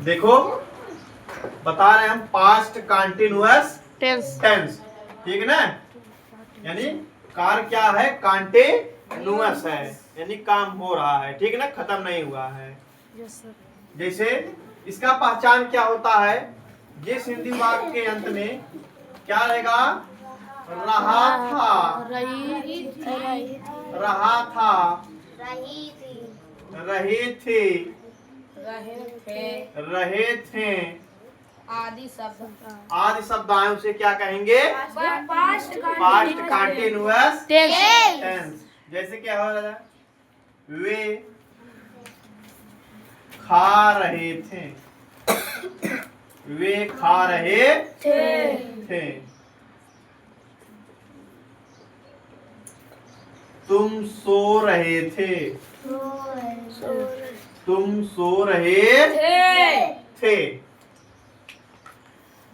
देखो बता रहे हैं हम पास्ट कंटिन्यूअस टेंस। टेंस, ठीक है ना। यानी कार्य क्या है, कंटिन्यूअस है, यानी काम हो रहा है, ठीक है ना, खत्म नहीं हुआ है। जैसे इसका पहचान क्या होता है, जिस हिंदी वाक्य के अंत में क्या रहेगा, रहा था, रहा था, रहे थे, रहे थे, आदि शब्द आदि शब्द आए उसे क्या कहेंगे, past past continuous tense. Tense. जैसे क्या हो रहा है, वे खा रहे थे, वे खा रहे थे, तुम सो रहे थे, तुम सो रहे थे,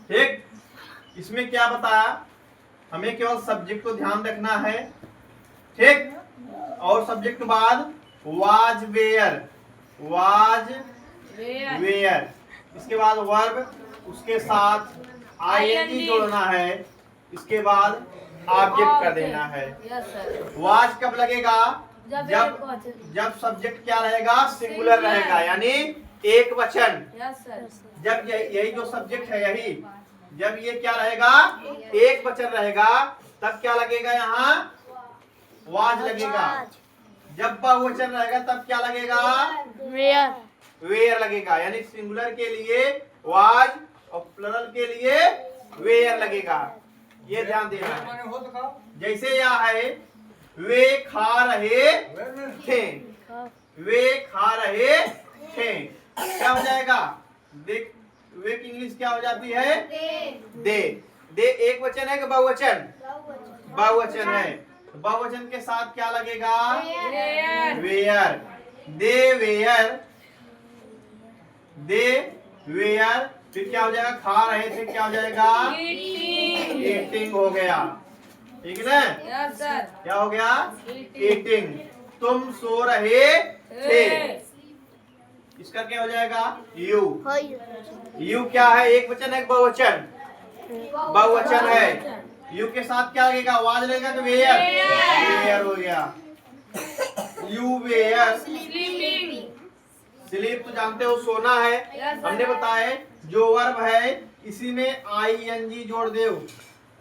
ठीक। इसमें क्या बताया, हमें केवल सब्जेक्ट को ध्यान रखना है, ठीक। और सब्जेक्ट के बाद वाज वेयर, वाज वेयर, इसके बाद वर्ब, उसके साथ आईएनजी जोड़ना है, इसके बाद ऑब्जेक्ट कर देना है। वाज कब लगेगा, जब सब्जेक्ट क्या रहेगा, सिंगुलर रहेगा, यानी एक वचन। जब यही जो सब्जेक्ट है यही, जब ये क्या रहेगा, एक वचन रहेगा, तब क्या लगेगा, यहाँ वाज लगेगा। जब बहुवचन रहेगा तब क्या लगेगा, वेयर लगेगा, यानी सिंगुलर के लिए वाज और प्लरल के लिए वेयर लगेगा, ये ध्यान देना है। जैसे यहाँ है, वे खा रहे थे, वे खा रहे थे, क्या हो जाएगा, देख वे की इंग्लिश क्या हो जाती है, दे। दे एक वचन है कि बहुवचन, बहुवचन है, तो बहुवचन के साथ क्या लगेगा, were, they were, they were, फिर क्या हो जाएगा, खा रहे थे, क्या हो जाएगा, ईटिंग हो गया, ठीक है ना। क्या हो गया, ईटिंग। तुम सो रहे थे, इसका क्या हो जाएगा, यू। यू क्या है, एक वचन है, बहुवचन, बहुवचन है, यू के साथ क्या लगेगा, वाज लगेगा तो वेयर, वेयर हो गया। यू वेयर स्लीप, तो जानते हो सोना है, हमने बताया जो वर्ब है इसी में आईएनजी जोड़ दो,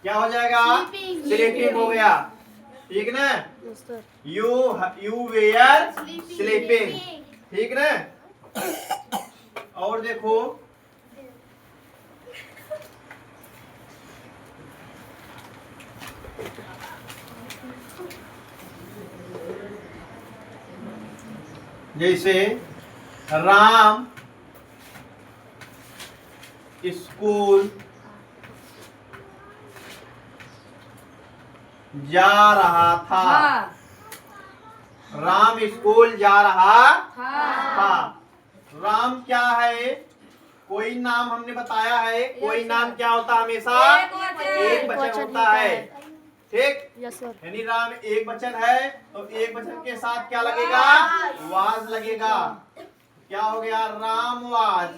क्या हो जाएगा, स्लीपिंग हो गया, ठीक ना। यू वेयर स्लीपिंग, ठीक ना। और देखो जैसे राम स्कूल जा रहा था, राम स्कूल जा रहा था। राम क्या है, कोई नाम हमने बताया है, कोई नाम क्या होता है, हमेशा एक वचन होता है, ठीक। यानी राम एक वचन है, तो एक वचन के साथ क्या लगेगा, वाज लगेगा, क्या हो गया, राम वाज।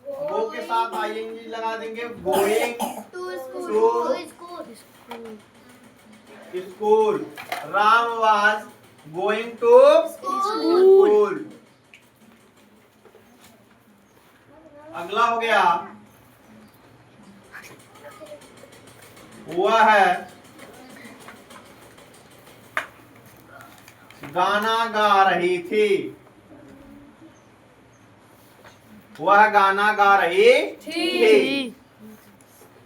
गो के साथ आईएनजी लगा देंगे, going to school, Ram was going to school. अगला हो गया, वह गाना गा रही थी, वह गाना गा रही थी,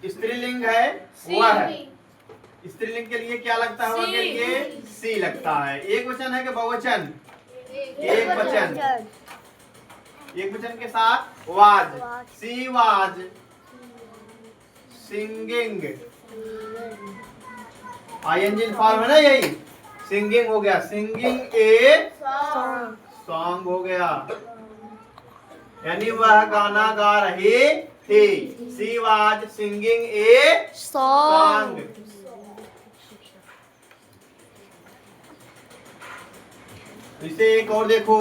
स्त्रीलिंग है, वह। स्त्रीलिंग के लिए क्या लगता है, वह के लिए सी लगता है। एक वचन है कि बहुवचन, एक वचन, एक वचन के साथ was, she was singing, ING form है ना, यही सिंगिंग हो गया, सिंगिंग ए सॉन्ग हो गया, यानी वह गाना गा रही थी, सी वाज सिंगिंग ए सॉन्ग। इसे एक और देखो,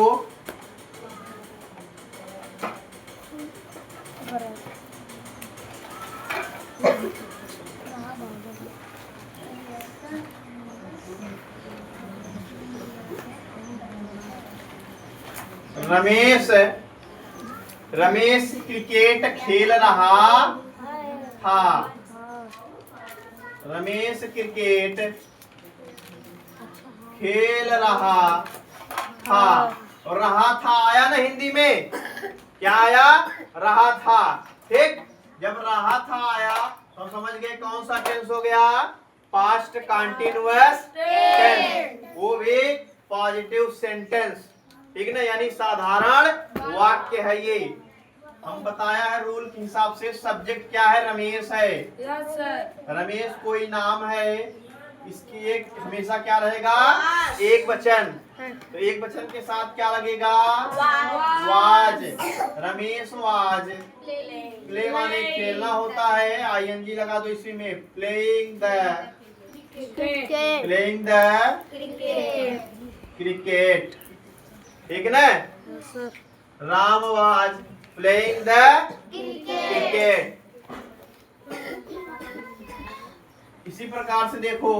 रमेश रमेश क्रिकेट खेल रहा था। रमेश क्रिकेट खेल रहा था। और रहा था आया ना हिंदी में, क्या आया? रहा था। ठीक, जब रहा था आया तो समझ गए कौन सा टेंस हो गया? पास्ट कंटिन्यूअस टेंस, वो भी पॉजिटिव सेंटेंस। ठीक ना, यानी साधारण वाक्य है ये। हम बताया है रूल के हिसाब से सब्जेक्ट क्या है? रमेश है। Yes sir. रमेश कोई नाम है, इसकी एक हमेशा क्या रहेगा? एक वचन। तो एक वचन के साथ क्या लगेगा? वाज। रमेश वाज प्ले माने खेलना होता है, आईएनजी लगा दो इसी में। Playing the cricket. ठीक ना? Ram was playing the cricket. इसी प्रकार से देखो,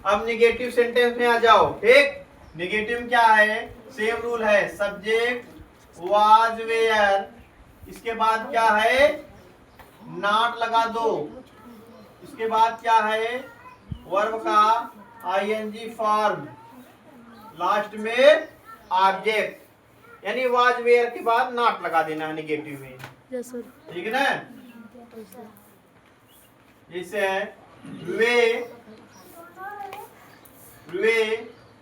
अब निगेटिव सेंटेंस में आ जाओ। ठीक, निगेटिव में क्या है? सेम रूल है, सब्जेक्ट वाज वेयर, इसके बाद क्या है? नॉट लगा दो। इसके बाद क्या है? वर्ब का आईएनजी फॉर्म, लास्ट में ऑब्जेक्ट, यानी वाज वेयर के बाद नॉट लगा देना है निगेटिव में। ठीक है ना? जैसे वे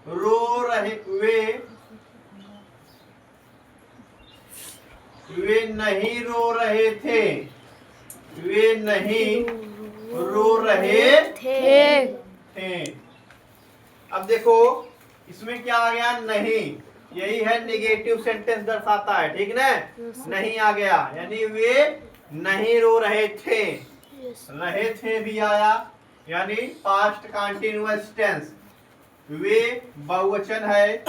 रो रहे, वे नहीं रो रहे थे। वे नहीं रो रहे थे। अब देखो इसमें क्या आ गया? नहीं, यही है निगेटिव सेंटेंस दर्शाता है। ठीक ना? नहीं आ गया, यानी वे नहीं रो रहे थे। रहे थे भी आया, यानी पास्ट कंटिन्यूअस टेंस। वे बहुवचन है,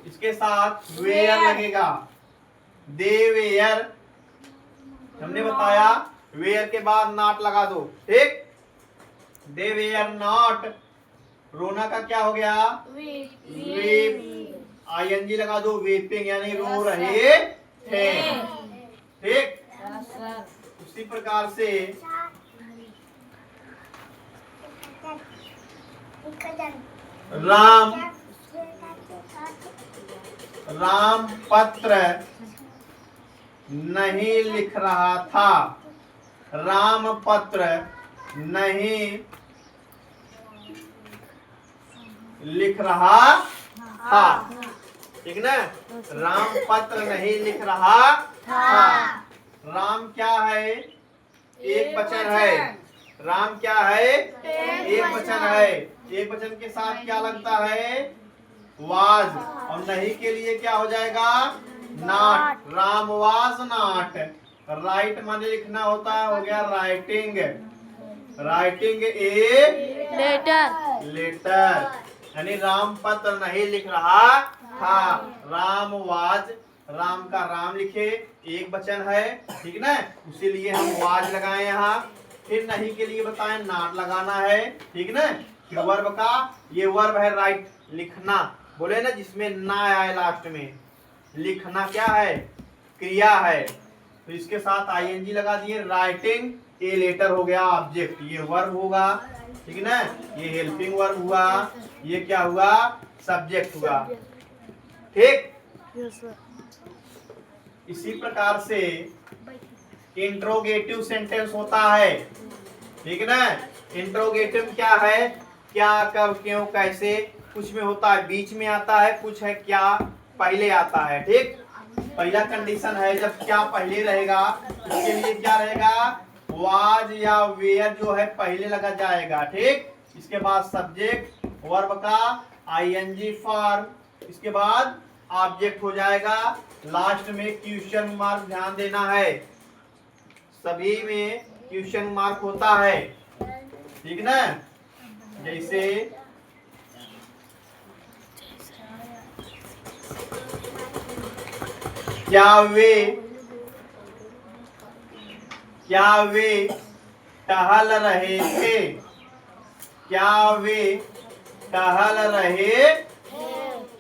इसके साथ वेयर लगेगा। दे वेयर, हमने बताया वेयर के बाद नॉट लगा दो। ठीक, दे वेयर नॉट, रोना का क्या हो गया? वीप, आईएनजी लगा दो, वीपिंग, यानी रो रहे थे। ठीक, उसी प्रकार से राम पत्र नहीं लिख रहा था। राम पत्र नहीं लिख रहा था। ठीक ना? राम पत्र नहीं लिख रहा था। राम क्या है? एक वचन है। राम क्या है? एक वचन है। एक वचन के साथ क्या लगता है? वाज। और नहीं के लिए क्या हो जाएगा? Not. Ram was not. Right माने लिखना होता है, हो गया राइटिंग। राइटिंग ए लेटर, यानी राम पत्र नहीं लिख रहा था। राम वाज, राम का राम लिखे, एक वचन है। ठीक ना? इसीलिए हम वाज लगाए यहाँ। फिर नहीं के लिए बताएं नॉट लगाना है। ठीक ना? फिर वर्ब का, ये वर्ब है राइट, लिखना। बोले ना जिसमें ना आए लास्ट में, लिखना क्या है? क्रिया है। तो इसके साथ आईएनजी लगा दिए। राइटिंग ए लेटर हो गया ऑब्जेक्ट, ये वर्ब होगा। ठीक ना? ये हेल्पिंग वर्ब हुआ, ये क्या हुआ? सब्जेक्ट हुआ। ठीक, इसी प्रकार से इंट्रोगेटिव सेंटेंस होता है। ठीक ना? इंट्रोगेटिव क्या है? क्या, कब, क्यों, कैसे, कुछ में होता है बीच में आता है, कुछ है क्या पहले आता है। ठीक, पहला कंडीशन है जब क्या पहले रहेगा, उसके लिए क्या रहेगा? वाज या वेयर जो है पहले लगा जाएगा। ठीक, इसके बाद सब्जेक्ट, वर्ब का आईएनजी फॉर्म, इसके बाद ऑब्जेक्ट हो जाएगा। लास्ट में क्वेश्चन मार्क, ध्यान देना है, सभी में क्वेश्चन मार्क होता है। ठीक ना? जैसे क्या वे टहल रहे थे? क्या वे टहल रहे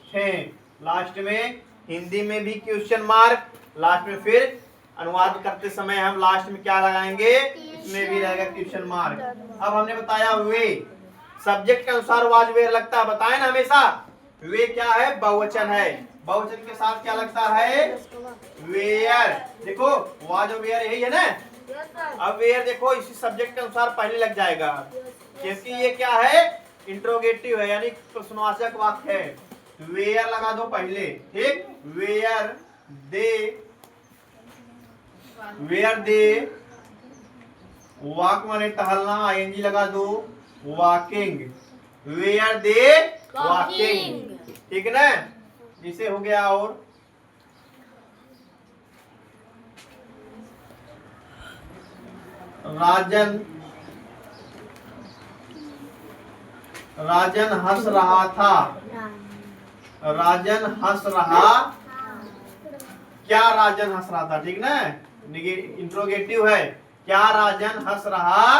थे। लास्ट में हिंदी में भी क्वेश्चन मार्क, लास्ट में फिर अनुवाद करते समय हम लास्ट में क्या लगाएंगे, इसमें भी रहेगा क्वेश्चन मार्क। अब हमने बताया वे सब्जेक्ट के अनुसार वाज वेयर लगता है, बताए ना हमेशा। वे क्या है, बहुवचन है, बहुवचन के साथ क्या लगता है, वेयर। देखो वाज और वेयर यही है ना। अब वेयर देखो इसी सब्जेक्ट के अनुसार पहले लग जाएगा, क्योंकि ये क्या है, इंट्रोगेटिव है यानी प्रश्नवाचक वाक्य है। वेयर लगा दो पहले, ठीक। वेयर दे वॉक माने टहलना, आईएनजी लगा दो, वॉकिंग। वेयर दे वॉकिंग, ठीक है ना। जिसे हो गया। और राजन हंस रहा था, राजन हंस रहा, क्या राजन हंस रहा था, ठीक ना। इंट्रोगेटिव है, क्या राजन हंस रहा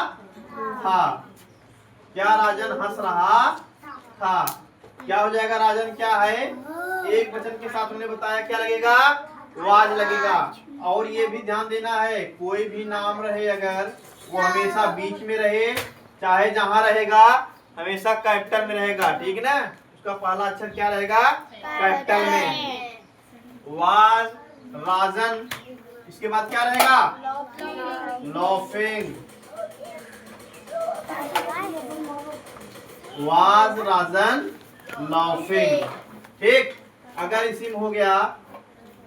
था, क्या राजन हंस रहा था। क्या हो जाएगा, राजन क्या है, एक वचन के साथ हमने बताया क्या लगेगा, वाज लगेगा। और ये भी ध्यान देना है, कोई भी नाम रहे अगर वो हमेशा बीच में रहे, चाहे जहां रहेगा हमेशा कैपिटल में रहेगा, ठीक ना। उसका पहला अक्षर क्या रहेगा, कैपिटल में। वाज, राजन, इसके बाद क्या रहेगा, लॉफिंग। वाज, राजन, लॉफिंग, ठीक। अगर इसी में हो गया,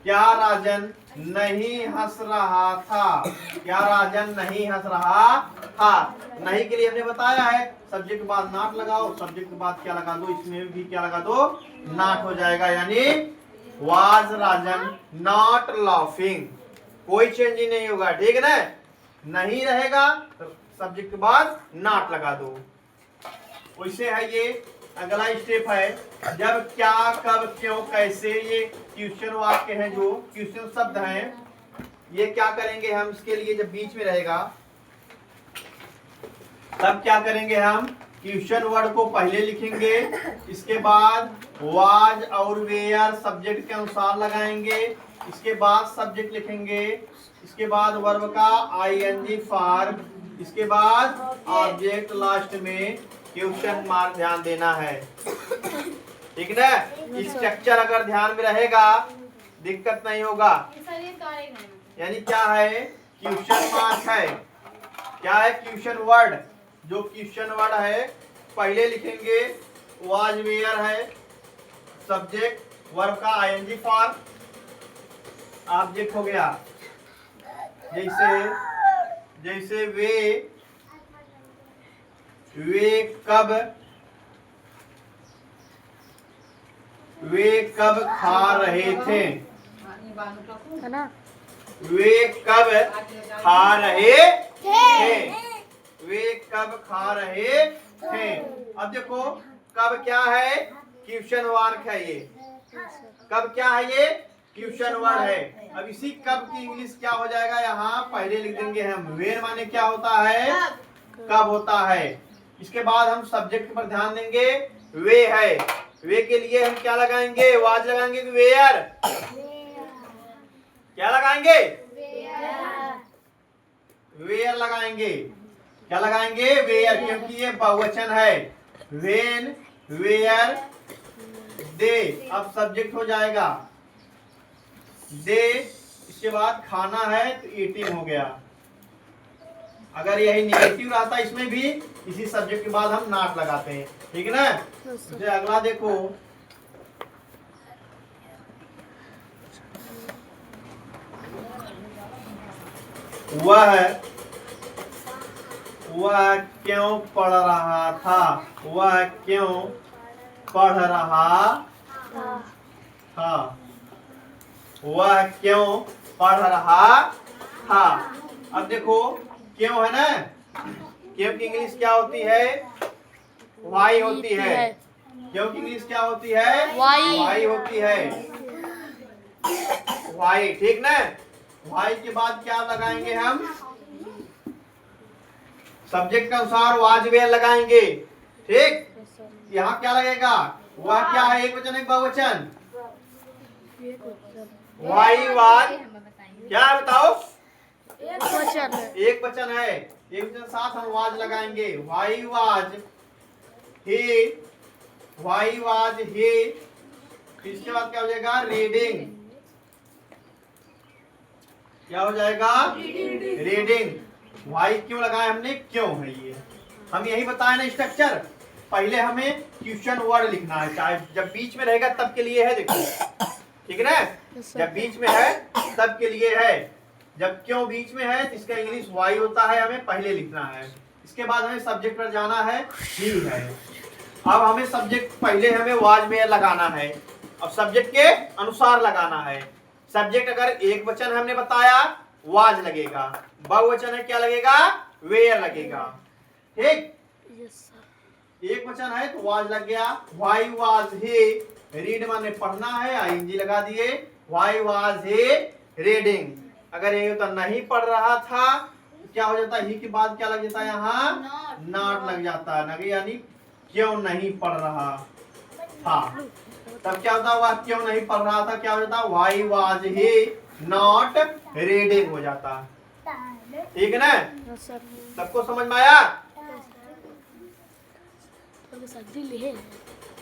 क्या राजन नहीं हंस रहा था, क्या राजन नहीं हंस रहा था। नहीं के लिए हमने बताया है सब्जेक्ट के बाद नॉट लगाओ, सब्जेक्ट के बाद क्या लगा दो, इसमें भी क्या लगा दो, नॉट हो जाएगा। यानी वाज राजन नॉट लाफिंग, कोई चेंज ही नहीं होगा, ठीक है ना। नहीं रहेगा सब्जेक्ट के बाद नॉट लगा दो। वैसे है ये अगला स्टेप है, जब, क्या, कब, क्यों, कैसे, ये क्वेश्चन वाक्य हैं, जो क्वेश्चन शब्द हैं, ये क्या करेंगे हम इसके लिए, जब बीच में रहेगा तब क्या करेंगे हम, क्वेश्चन वर्ड को पहले लिखेंगे, इसके बाद वाज और वेयर सब्जेक्ट के अनुसार लगाएंगे, इसके बाद सब्जेक्ट लिखेंगे, इसके बाद वर्ब का आईएनजी फॉर्म, इसके बाद ऑब्जेक्ट, लास्ट में क्वेश्चन मार्क ध्यान देना है, ठीक ना। स्ट्रक्चर अगर ध्यान में रहेगा दिक्कत नहीं होगा। यानी क्या है, क्वेश्चन मार्क है, क्या है, क्वेश्चन वर्ड। जो क्वेश्चन वर्ड है पहले लिखेंगे, वाज वेयर है, सब्जेक्ट, वर्ब का आईएनजी फॉर्म, ऑब्जेक्ट हो गया। जैसे वे कब खा रहे थे, वे कब खा रहे थे, वे कब खा रहे थे। अब देखो कब क्या है, क्वेश्चन वर्ड है ये, कब क्या है, ये क्वेश्चन वर्ड है। अब इसी कब की इंग्लिश क्या हो जाएगा, यहाँ पहले लिख देंगे हम, वेर माने क्या होता है, कब होता है। इसके बाद हम सब्जेक्ट पर ध्यान देंगे, वे है, वे के लिए हम क्या लगाएंगे, वाज लगाएंगे कि वेयर, क्या लगाएंगे, वेयर लगाएंगे, क्या लगाएंगे, वेयर, क्योंकि ये बहुवचन है। वेन, वेयर, दे, अब सब्जेक्ट हो जाएगा दे, इसके बाद खाना है तो ईटिंग हो गया। अगर यही नेगेटिव रहता इसमें भी इसी सब्जेक्ट के बाद हम नॉट लगाते हैं, ठीक है ना। तो अगला देखो, वह क्यों पढ़ रहा था, वह क्यों पढ़ रहा था, वह क्यों पढ़ रहा था। अब देखो क्यों है ना, क्यों की इंग्लिश क्या होती है, वाई होती है। क्यों की इंग्लिश क्या होती है, वाई होती है, वाई, ठीक ना। वाई के बाद क्या लगाएंगे हम, सब्जेक्ट के अनुसार वाज वेयर लगाएंगे, ठीक। यहाँ क्या लगेगा, वह क्या है, एक वचन है बहुवचन? वाई वाज क्या है बताओ? एक वचन है। एक वचन साथ हम वाज लगाएंगे। वाई वाज हे, वाई वाज हे। इसके बाद क्या हो जाएगा? रीडिंग। क्या हो जाएगा? रीडिंग। वाई क्यों लगाया हमने? क्यों है ये, हम यही बताए ना स्ट्रक्चर। पहले हमें क्वेश्चन वर्ड लिखना है, चाहे जब बीच में रहेगा तब के लिए है, देखो ठीक है ना। जब बीच में है तब के लिए है, जब क्यों बीच में है इसका इंग्लिश वाई होता है, हमें पहले लिखना है। इसके बाद हमें सब्जेक्ट पर जाना है, ही है। अब हमें सब्जेक्ट पहले हमें वाज वेयर लगाना है, अब सब्जेक्ट के अनुसार लगाना है। सब्जेक्ट अगर एक वचन हमने बताया वाज लगेगा, बहुवचन है क्या लगेगा? वेयर लगेगा। ठीक, एक वचन है तो वाज लग गया। वाई वाज हे, रीड माने पढ़ना है, आईएनजी लगा दिए। Why was he reading. अगर ये तो नहीं पढ़ रहा था क्या हो जाता? ही के बाद क्या लग जाता है? यहाँ नॉट लग जाता है, नगे यानी क्यों नहीं पढ़ रहा था। तब क्या होता? वह क्यों नहीं पढ़ रहा था, क्या हो जाता? Why was he not reading हो जाता। ठीक है ना? सबको समझ में आया?